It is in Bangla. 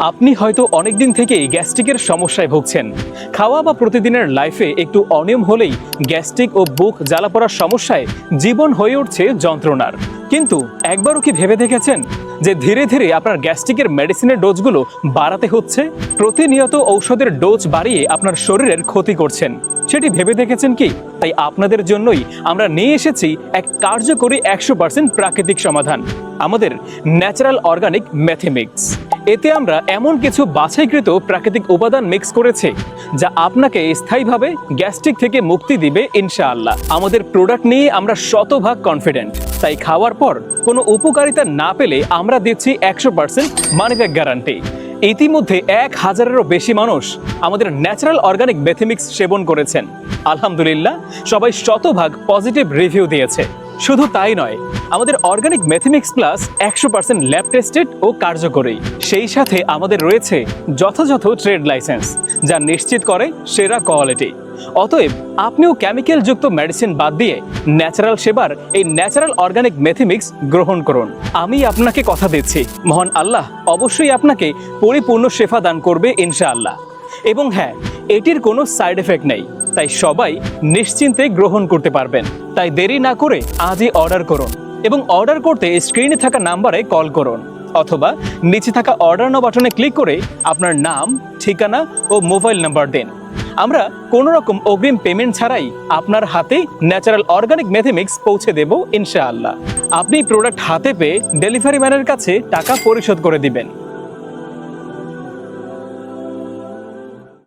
আপনি হয়তো অনেকদিন থেকেই গ্যাস্ট্রিকের সমস্যায় ভুগছেন। খাওয়া বা প্রতিদিনের লাইফে একটু অনিয়ম হলেই গ্যাস্ট্রিক ও বুক জ্বালা পড়ার সমস্যায় জীবন হয়ে উঠছে যন্ত্রণার। কিন্তু একবারও কি ভেবে দেখেছেন যে ধীরে ধীরে আপনার গ্যাস্ট্রিকের মেডিসিনের ডোজগুলো বাড়াতে হচ্ছে? প্রতিনিয়ত ঔষধের ডোজ বাড়িয়ে আপনার শরীরের ক্ষতি করছেন, সেটি ভেবে দেখেছেন কি? তাই আপনাদের জন্যই আমরা নিয়ে এসেছি এক কার্যকরী 100% প্রাকৃতিক সমাধান, আমাদের ন্যাচারাল অর্গানিক ম্যাথিমিক্স। এতে আমরা এমন কিছু বাছাইকৃত প্রাকৃতিক উপাদান মিক্স করেছি যা আপনাকে স্থায়ীভাবে গ্যাস্ট্রিক থেকে মুক্তি দিবে ইনশাআল্লাহ। আমাদের প্রোডাক্ট নিয়ে আমরা শতভাগ কনফিডেন্ট, তাই খাওয়ার পর কোনো উপকারিতা না পেলে আমরা দিচ্ছি 100% মানি ব্যাক গ্যারান্টি। ইতিমধ্যে 1000-এরও বেশি মানুষ আমাদের ন্যাচারাল অর্গানিক মেথিমিক্স সেবন করেছেন। আলহামদুলিল্লাহ, সবাই শতভাগ পজিটিভ রিভিউ দিয়েছে। শুধু তাই নয়, আমাদের অর্গানিক মেথিমিক্স প্লাস 100% ল্যাব টেস্টেড ও কার্যকরী। সেই সাথে আমাদের রয়েছে যথাযথ ট্রেড লাইসেন্স, যা নিশ্চিত করে সেরা কোয়ালিটি। অতএব আপনিও কেমিক্যাল যুক্ত মেডিসিন বাদ দিয়ে ন্যাচারাল সেবার এই ন্যাচারাল অর্গানিক মেথিমিক্স গ্রহণ করুন। আমি আপনাকে কথা দিচ্ছি, মহান আল্লাহ অবশ্যই আপনাকে পরিপূর্ণ শেফা দান করবে ইনশাআল্লাহ। এবং হ্যাঁ, এটির কোনো সাইড এফেক্ট নেই, তাই সবাই নিশ্চিন্তে গ্রহণ করতে পারবেন। তাই দেরি না করে আজই অর্ডার করুন, এবং অর্ডার করতে স্ক্রিনে থাকা নাম্বারে কল করুন, অথবা নিচে থাকা অর্ডার নাও বাটনে ক্লিক করে আপনার নাম, ঠিকানা ও মোবাইল নাম্বার দিন। আমরা কোনো রকম অগ্রিম পেমেন্ট ছাড়াই আপনার হাতে ন্যাচারাল অর্গানিক মেথিমিক্স পৌঁছে দেব ইনশাআল্লাহ। আপনি প্রোডাক্ট হাতে পেয়ে ডেলিভারি ম্যানের কাছে টাকা পরিশোধ করে দিবেন।